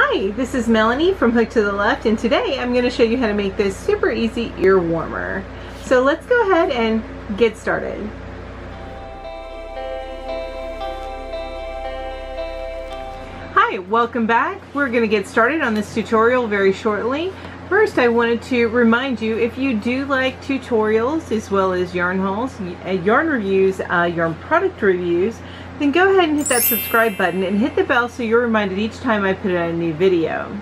Hi, this is Melanie from Hook to the Left, and today I'm going to show you how to make this super easy ear warmer. So let's go ahead and get started. Hi, welcome back. We're going to get started on this tutorial very shortly. First, I wanted to remind you, if you do like tutorials as well as yarn hauls, yarn reviews, yarn product reviews, then go ahead and hit that subscribe button and hit the bell so you're reminded each time I put out a new video.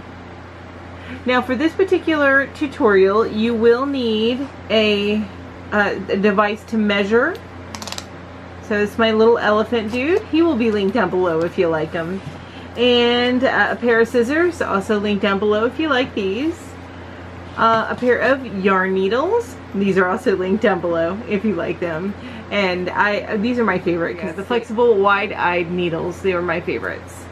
Now for this particular tutorial, you will need a device to measure. So it's my little elephant dude. He will be linked down below if you like him. And a pair of scissors, also linked down below if you like these. A pair of yarn needles. These are also linked down below if you like them. And these are my favorite because the flexible wide-eyed needles, they were my favorites.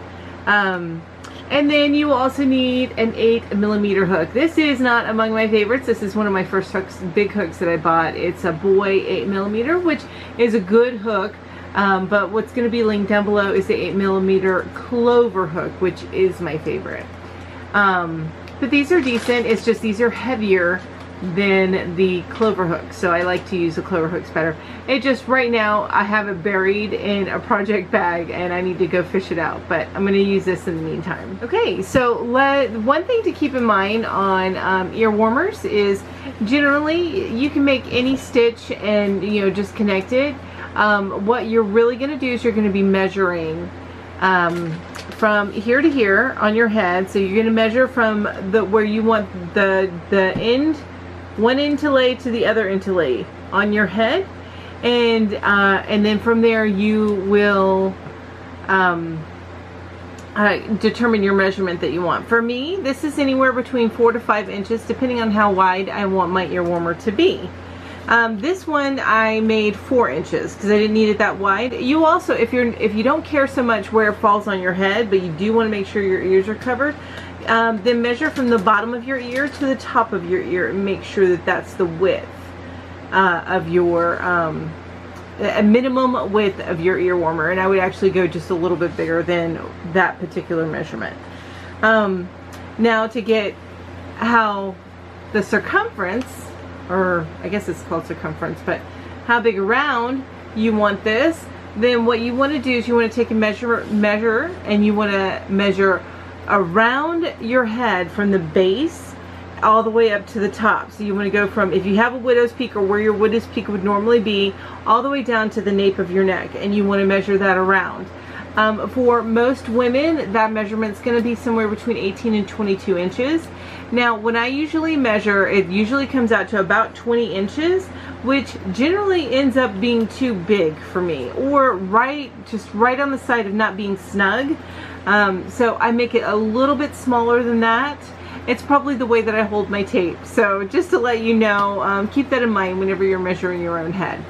And then you also need an 8mm hook. This is not among my favorites. This is one of my first hooks, big hooks that I bought. It's a boy 8mm, which is a good hook. But what's going to be linked down below is the 8mm clover hook, which is my favorite. But these are decent. It's just these are heavier than the clover hooks, so I like to use the clover hooks better. It just right now I have it buried in a project bag and I need to go fish it out, but I'm going to use this in the meantime. Okay, so one thing to keep in mind on ear warmers is generally you can make any stitch and just connect it. What you're really going to do is you're going to be measuring from here to here on your head. So you're going to measure from where you want the end, one end to lay to the other end to lay on your head, and then from there you will determine your measurement that you want. For me, this is anywhere between 4 to 5 inches depending on how wide I want my ear warmer to be. This one I made 4 inches because I didn't need it that wide. You also, if you don't care so much where it falls on your head, but you do want to make sure your ears are covered, then measure from the bottom of your ear to the top of your ear and make sure that that's the width of your a minimum width of your ear warmer. And I would actually go just a little bit bigger than that particular measurement. Now to get how the circumference, or I guess it's called circumference, but how big around you want this, then what you want to do is you want to take a measure and you want to measure around your head from the base all the way up to the top. So you want to go from, if you have a widow's peak or where your widow's peak would normally be, all the way down to the nape of your neck, and you want to measure that around. For most women, that measurement's going to be somewhere between 18 and 22 inches. Now, when I usually measure, it usually comes out to about 20 inches, which generally ends up being too big for me, or just right on the side of not being snug. So I make it a little bit smaller than that. It's probably the way that I hold my tape. So just to let you know, keep that in mind whenever you're measuring your own head.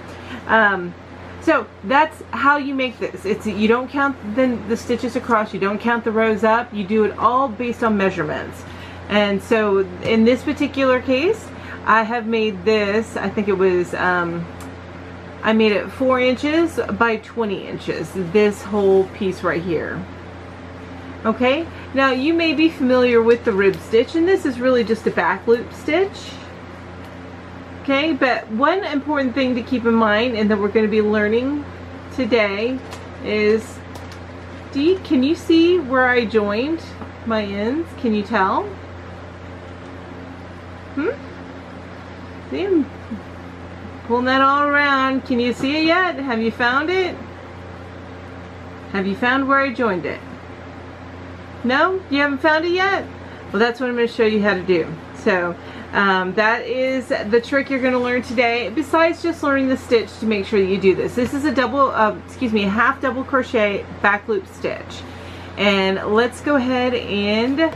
So that's how you make this. You don't count the stitches across, you don't count the rows up, you do it all based on measurements. And so in this particular case, I have made this, I think it was, I made it 4 inches by 20 inches, this whole piece right here. Okay, now you may be familiar with the rib stitch, and this is really just a back loop stitch. Okay, but one important thing to keep in mind and that we're going to be learning today is, can you see where I joined my ends? Can you tell? See, I'm pulling that all around. Can you see it yet? Have you found it? Have you found where I joined it? No? You haven't found it yet? Well, that's what I'm going to show you how to do. So that is the trick you're going to learn today, besides just learning the stitch to make sure that you do this. This is a a half double crochet back loop stitch. And let's go ahead and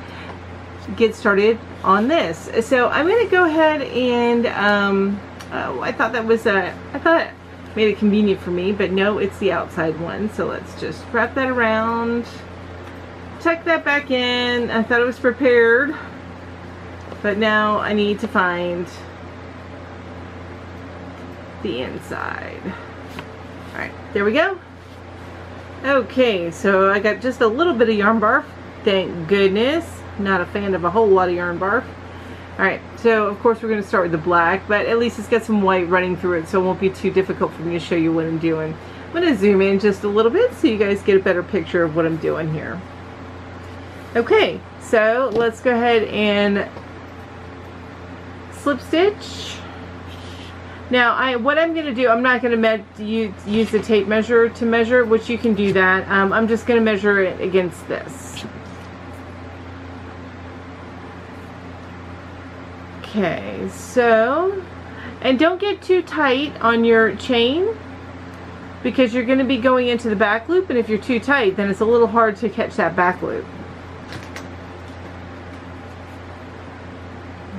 get started on this. So I'm going to go ahead and, I thought it made it convenient for me, but no, it's the outside one. So let's just wrap that around, tuck that back in. I thought it was prepared, but now I need to find the inside. Alright, there we go. Okay, so I got just a little bit of yarn barf, thank goodness. not a fan of a whole lot of yarn barf. Alright, so of course we're going to start with the black, but at least it's got some white running through it, so it won't be too difficult for me to show you what I'm doing. I'm going to zoom in just a little bit so you guys get a better picture of what I'm doing here. Okay, so let's go ahead and slip stitch. Now, what I'm going to do, I'm not going to use the tape measure to measure, which you can do that. I'm just going to measure it against this. Okay, so, and don't get too tight on your chain because you're going to be going into the back loop, and if you're too tight, then it's a little hard to catch that back loop.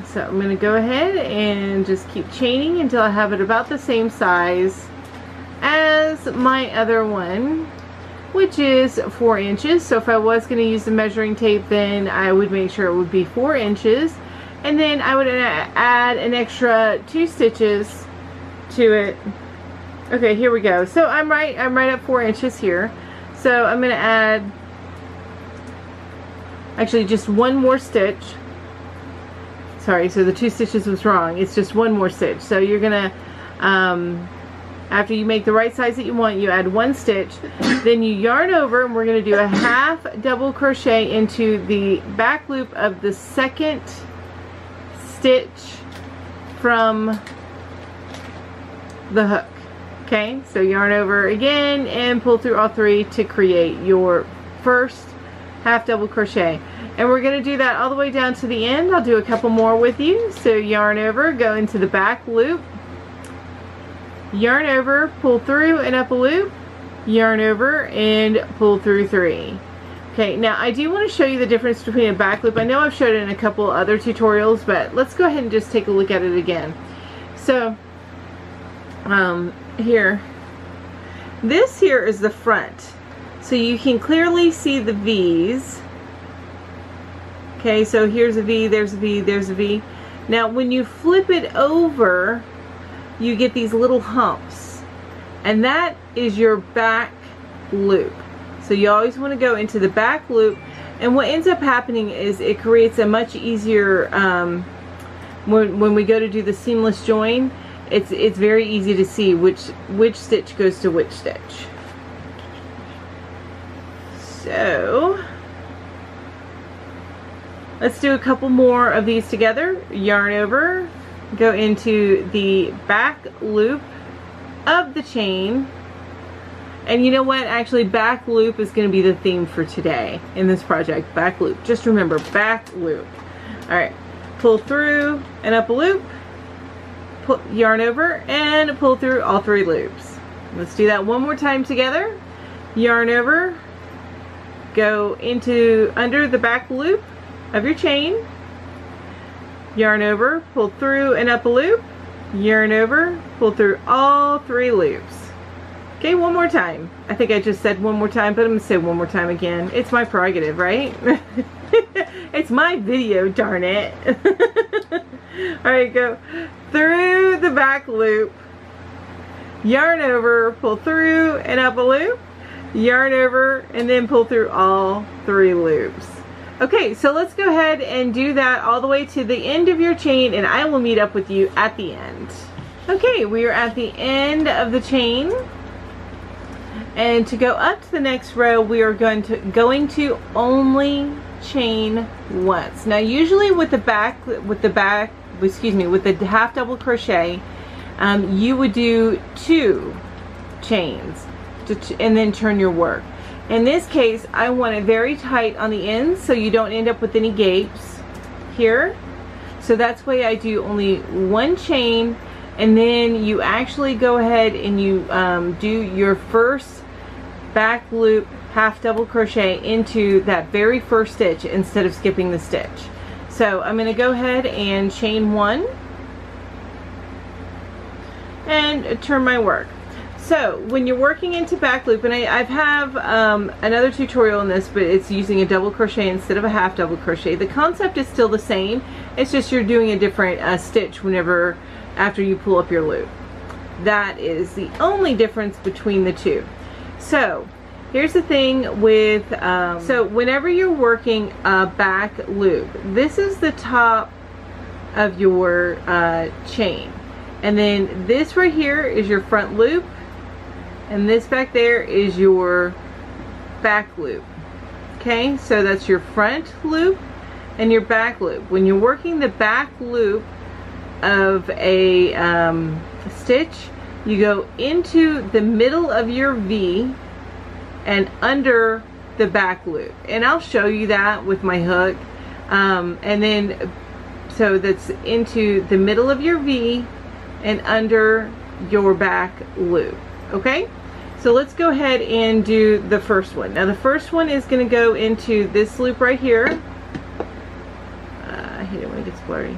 So I'm going to go ahead and just keep chaining until I have it about the same size as my other one, which is 4 inches. So if I was going to use the measuring tape, then I would make sure it would be 4 inches. And then I would add an extra 2 stitches to it. Okay, here we go. So I'm right at 4 inches here. So I'm going to add actually just one more stitch. Sorry, so the 2 stitches was wrong. It's just one more stitch. So you're going to, after you make the right size that you want, you add 1 stitch. Then you yarn over, and we're going to do a half double crochet into the back loop of the second stitch from the hook. Okay, so yarn over again and pull through all 3 to create your first half double crochet. And we're going to do that all the way down to the end. I'll do a couple more with you. So yarn over, go into the back loop, yarn over, pull through and up a loop, yarn over and pull through 3. Okay, now I do want to show you the difference between a back loop. I know I've showed it in a couple other tutorials, but let's go ahead and just take a look at it again. So, here, this here is the front. So you can clearly see the V's. Okay, so here's a V, there's a V, there's a V. Now when you flip it over, you get these little humps. And that is your back loop. So you always want to go into the back loop, and what ends up happening is it creates a much easier, when we go to do the seamless join, it's very easy to see which stitch goes to which stitch. So let's do a couple more of these together. Yarn over, go into the back loop of the chain. And you know what? Actually, back loop is going to be the theme for today in this project. Back loop. Just remember, back loop. Alright. Pull through and up a loop. Pull, yarn over and pull through all 3 loops. Let's do that one more time together. Yarn over. Go into under the back loop of your chain. Yarn over. Pull through and up a loop. Yarn over. Pull through all 3 loops. Okay, one more time. I think I just said one more time, but I'm going to say one more time again. It's my prerogative, right? It's my video, darn it. Alright, go through the back loop, yarn over, pull through and up a loop, yarn over, and then pull through all 3 loops. Okay, so let's go ahead and do that all the way to the end of your chain, and I will meet up with you at the end. Okay, we are at the end of the chain. And to go up to the next row, we are going to only chain once. Now, usually with the half double crochet, you would do 2 chains and then turn your work. In this case, I want it very tight on the ends so you don't end up with any gapes here. So that's why I do only 1 chain, and then you actually go ahead and you do your first back loop half double crochet into that very first stitch instead of skipping the stitch. So I'm going to go ahead and chain 1 and turn my work. So when you're working into back loop, and I have another tutorial on this, but it's using a double crochet instead of a half double crochet. The concept is still the same. It's just you're doing a different stitch whenever after you pull up your loop. That is the only difference between the two. So Here's the thing with, so whenever you're working a back loop, this is the top of your chain. And then this right here is your front loop. And this back there is your back loop. Okay, so that's your front loop and your back loop. When you're working the back loop of a stitch, you go into the middle of your V and under the back loop, and I'll show you that with my hook. And then so that's into the middle of your V and under your back loop. Okay, so let's go ahead and do the first one. Now the first one is going to go into this loop right here. I hate it when it gets blurry.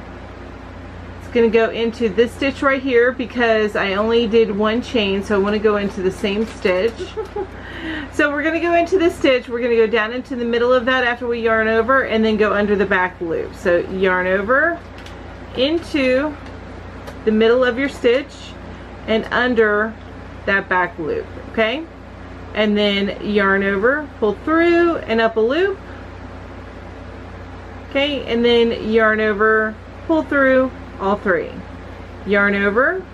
It's going to go into this stitch right here because I only did one chain, so I want to go into the same stitch. So we're going to go into this stitch, we're going to go down into the middle of that after we yarn over, and then go under the back loop. So yarn over into the middle of your stitch and under that back loop, okay? And then yarn over, pull through and up a loop, okay? And then yarn over, pull through all three. Yarn over,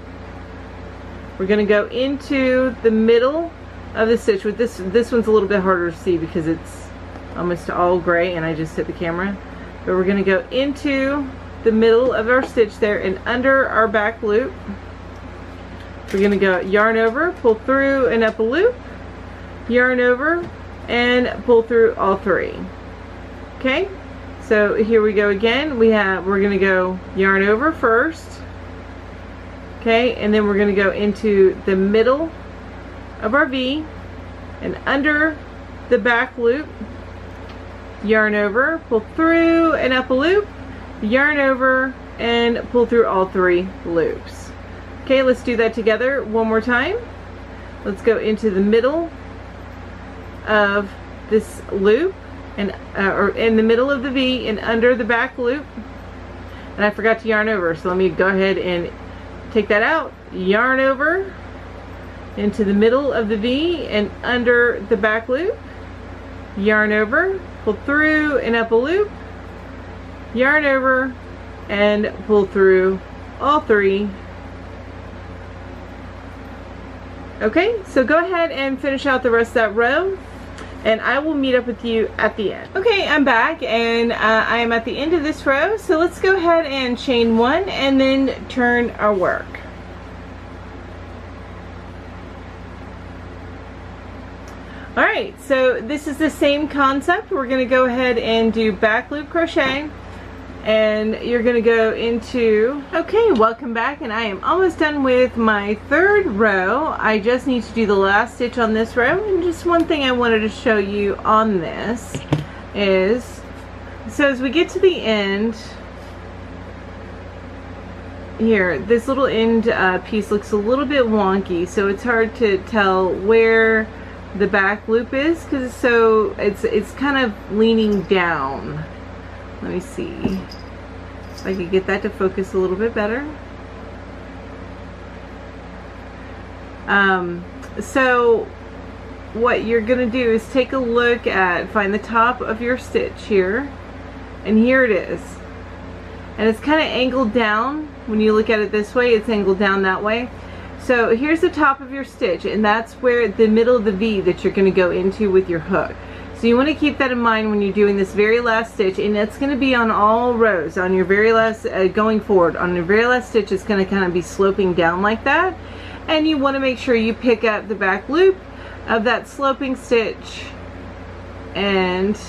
we're going to go into the middle of the stitch. With this one's a little bit harder to see because it's almost all gray and I just hit the camera, but we're going to go into the middle of our stitch there and under our back loop. We're going to go yarn over, pull through and up a loop, yarn over and pull through all three. Okay, so here we go again. We're going to go yarn over first, okay, and then we're going to go into the middle of our V and under the back loop, yarn over, pull through and up a loop, yarn over and pull through all three loops. Okay, let's do that together one more time. Let's go into the middle of this loop and or in the middle of the V and under the back loop, and I forgot to yarn over, so let me go ahead and take that out. Yarn over into the middle of the V and under the back loop, yarn over, pull through and up a loop, yarn over and pull through all three. Okay, so go ahead and finish out the rest of that row and I will meet up with you at the end. Okay, I'm back and I am at the end of this row, so let's go ahead and chain one and then turn our work. Alright, so this is the same concept. We're going to go ahead and do back loop crochet, and you're going to go into, okay, welcome back, and I am almost done with my third row. I just need to do the last stitch on this row, and just one thing I wanted to show you on this is, so as we get to the end here, this little end piece looks a little bit wonky, so it's hard to tell where the back loop is because it's kind of leaning down. Let me see if I could get that to focus a little bit better. So what you're gonna do is take a look at, find the top of your stitch here, and here it is, and it's kind of angled down. When you look at it this way, it's angled down that way. So here's the top of your stitch, and that's where the middle of the V that you're going to go into with your hook. So you want to keep that in mind when you're doing this very last stitch, and it's going to be on all rows. On your very last, going forward, on your very last stitch, it's going to kind of be sloping down like that. And you want to make sure you pick up the back loop of that sloping stitch. And,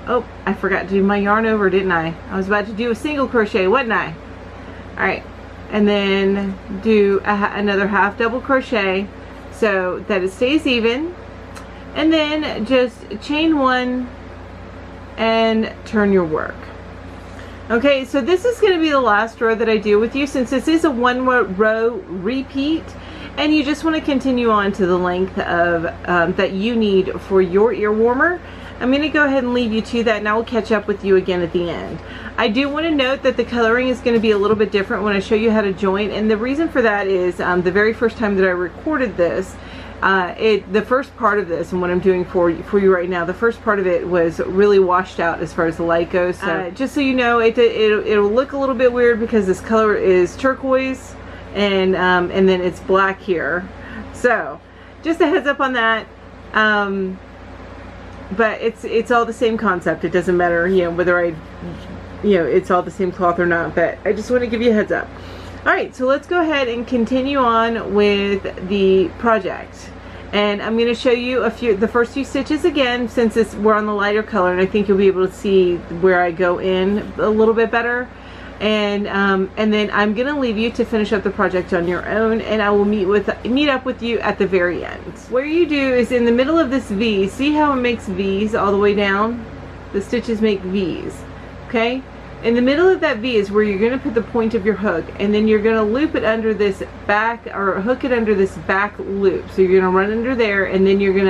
oh, I forgot to do my yarn over, didn't I? I was about to do a single crochet, wasn't I? Alright. And then do another half double crochet so that it stays even, and then just chain one and turn your work. Okay, so this is going to be the last row that I do with you, since this is a one row repeat and you just want to continue on to the length of that you need for your ear warmer. I'm going to go ahead and leave you to that, and I will catch up with you again at the end. I do want to note that the coloring is going to be a little bit different when I show you how to join, and the reason for that is the very first time that I recorded this, The first part of this, and what I'm doing for you right now, the first part of it was really washed out as far as the light goes. So just so you know, it'll look a little bit weird because this color is turquoise, and then it's black here. So just a heads up on that. But it's all the same concept. It doesn't matter, you know, whether it's all the same cloth or not. But I just want to give you a heads up. Alright, so let's go ahead and continue on with the project. And I'm going to show you the first few stitches again, since we're on the lighter color, and I think you'll be able to see where I go in a little bit better. And then I'm going to leave you to finish up the project on your own, and I will meet up with you at the very end. What you do is in the middle of this V, see how it makes V's all the way down? The stitches make V's, okay? In the middle of that V is where you're going to put the point of your hook, and then you're going to loop it under this back, or hook it under this back loop. So you're going to run under there, and then you're going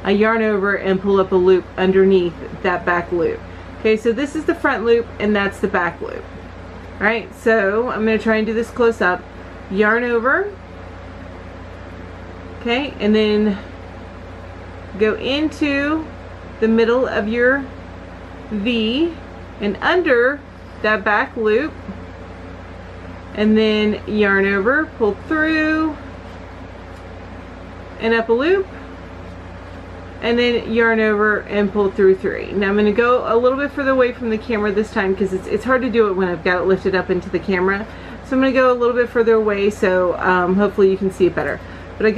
to yarn over and pull up a loop underneath that back loop. Okay, so this is the front loop, and that's the back loop. Alright, so I'm going to try and do this close up. Yarn over, okay, and then go into the middle of your V and under that back loop, and then yarn over, pull through and up a loop, and then yarn over and pull through 3. Now I'm going to go a little bit further away from the camera this time because it's hard to do it when I've got it lifted up into the camera. So I'm going to go a little bit further away, so hopefully you can see it better. But I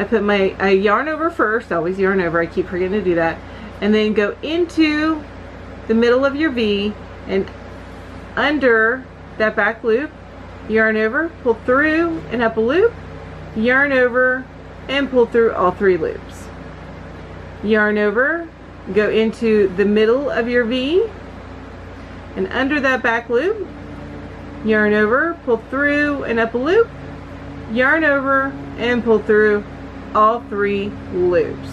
put I yarn over first, always yarn over, I keep forgetting to do that, and then go into the middle of your V and under that back loop, yarn over, pull through and up a loop, yarn over and pull through all 3 loops. Yarn over, go into the middle of your V and under that back loop, yarn over, pull through and up a loop, yarn over and pull through all 3 loops.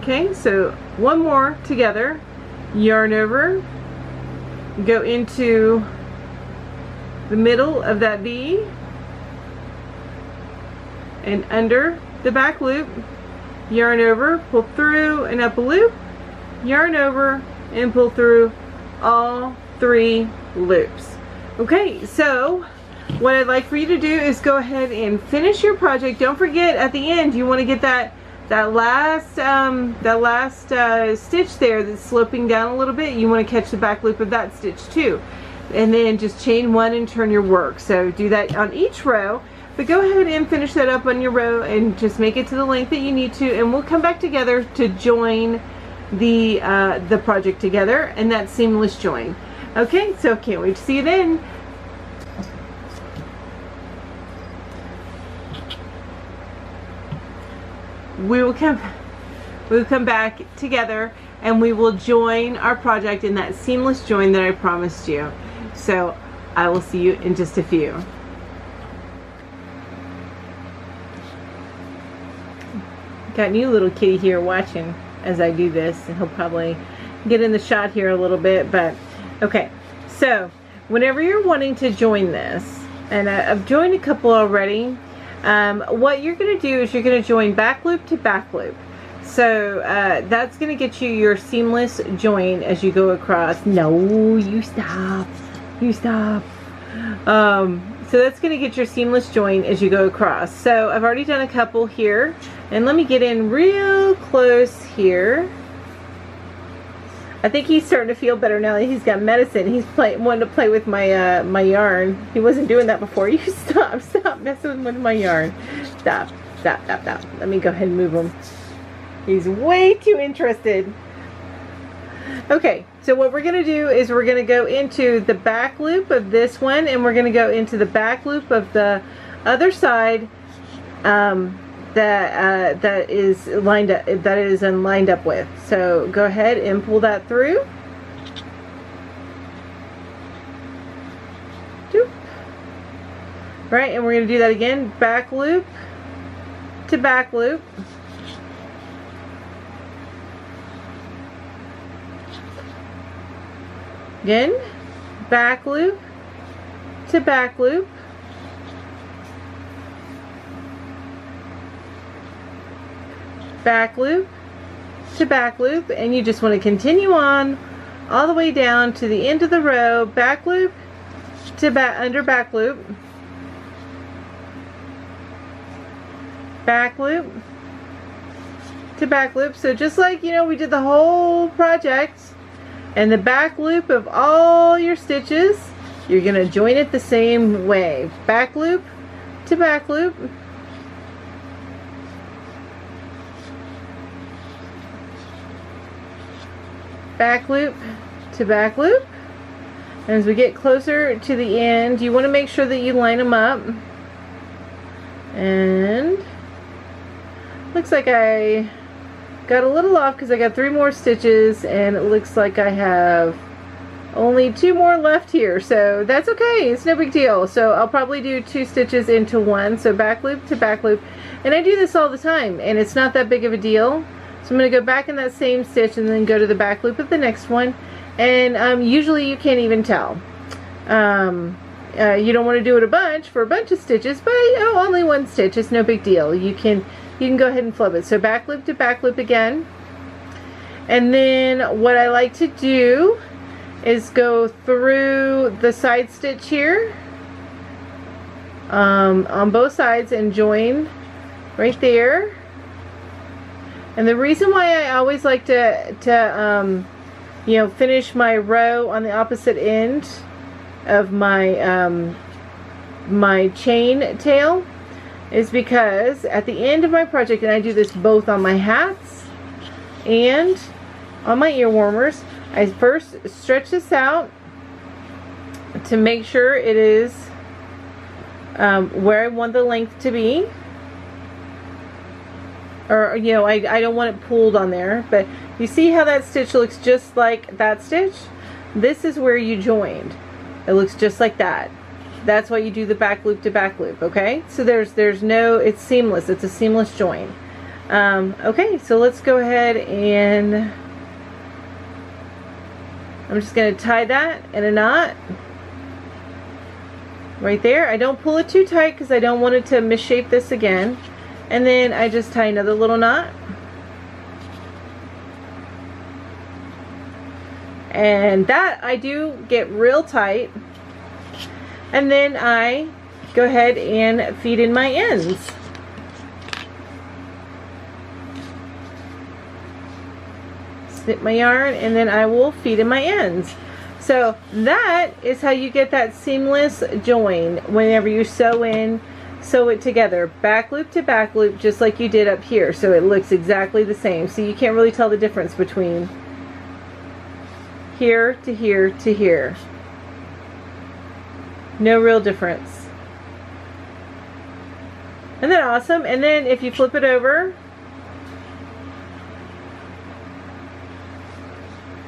Okay, so one more together. Yarn over, go into the middle of that V and under the back loop, yarn over, pull through and up a loop, yarn over and pull through all 3 loops. Okay, so what I'd like for you to do is go ahead and finish your project. Don't forget at the end you want to get that last stitch there that's sloping down a little bit. You want to catch the back loop of that stitch too, and then just chain 1 and turn your work. So do that on each row, but go ahead and finish that up on your row and just make it to the length that you need to, and we'll come back together to join the project together, and that seamless join. Okay, so can't wait to see you then. We'll come back together and we will join our project in that seamless join that I promised you. So I will see you in just a few. Got new little kitty here watching as I do this, and he'll probably get in the shot here a little bit, but okay. So whenever you're wanting to join this, and I've joined a couple already, what you're going to do is you're going to join back loop to back loop. So that's going to get you your seamless join as you go across. No, you stop. You stop. So that's going to get your seamless join as you go across. So I've already done a couple here, and let me get in real close here. I think he's starting to feel better now that he's got medicine. He's wanting to play with my my yarn. He wasn't doing that before. You stop messing with my yarn. Stop. Let me go ahead and move him. He's way too interested. Okay, so what we're going to do is we're going to go into the back loop of this one, and we're going to go into the back loop of the other side that is lined up, that is lined up with. So go ahead and pull that through. Doop. Right, and we're going to do that again, back loop to back loop. Again, back loop to back loop. back loop to back loop, and you just want to continue on all the way down to the end of the row, back loop to under back loop, back loop to back loop. So just like, you know, we did the whole project, and the back loop of all your stitches, you're going to join it the same way, back loop to back loop, back loop to back loop. And as we get closer to the end, you want to make sure that you line them up. And looks like I got a little off because I got 3 more stitches, and it looks like I have only 2 more left here, so that's okay, it's no big deal. So I'll probably do 2 stitches into 1, so back loop to back loop, and I do this all the time and it's not that big of a deal. So I'm going to go back in that same stitch and then go to the back loop of the next one, and usually you can't even tell. You don't want to do it a bunch for a bunch of stitches, but you know, only 1 stitch, it's no big deal. You can go ahead and flip it. So back loop to back loop again, and then what I like to do is go through the side stitch here on both sides and join right there. And the reason why I always like to you know, finish my row on the opposite end of my my chain tail is because at the end of my project, and I do this both on my hats and on my ear warmers, I first stretch this out to make sure it is where I want the length to be, or you know, I don't want it pulled on there, but you see how that stitch looks just like that stitch? This is where you joined. It looks just like that. That's why you do the back loop to back loop, okay? So there's no, it's seamless. It's a seamless join. Okay, so let's go ahead and I'm just going to tie that in a knot right there. I don't pull it too tight because I don't want it to misshape this again. And then I just tie another little knot. And that I do get real tight. And then I go ahead and feed in my ends. Snip my yarn, and then I will feed in my ends. So that is how you get that seamless join whenever you sew it together, back loop to back loop, just like you did up here. So it looks exactly the same. So you can't really tell the difference between here to here to here. No real difference. Isn't that awesome? And then if you flip it over,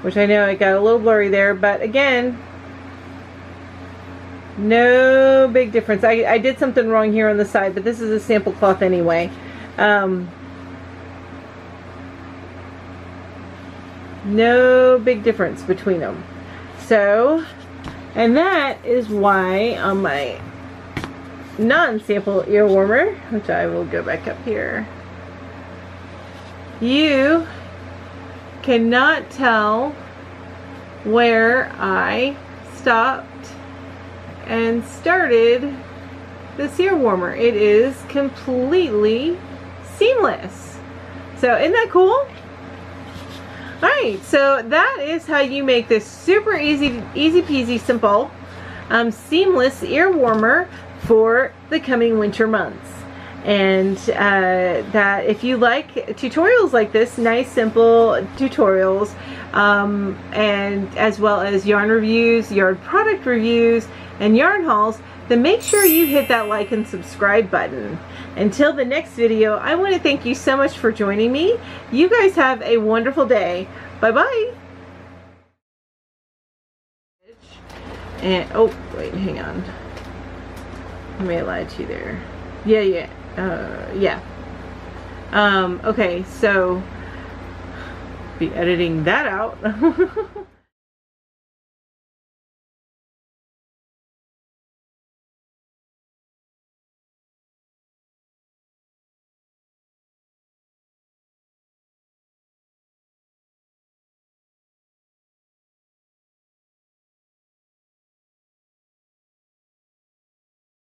which I know I got a little blurry there, but again, no big difference. I did something wrong here on the side, but this is a sample cloth anyway. No big difference between them. So, and that is why on my non-sample ear warmer, which I will go back up here, you cannot tell where I stopped and started this ear warmer. It is completely seamless. So isn't that cool? Alright, so that is how you make this super easy peasy simple seamless ear warmer for the coming winter months. And that if you like tutorials like this, nice simple tutorials, and as well as yarn reviews, yarn product reviews, and yarn hauls, then make sure you hit that like and subscribe button. Until the next video, I want to thank you so much for joining me. You guys have a wonderful day. Bye bye. And oh wait, hang on. I may have lied to you there. Yeah. Okay, so be editing that out.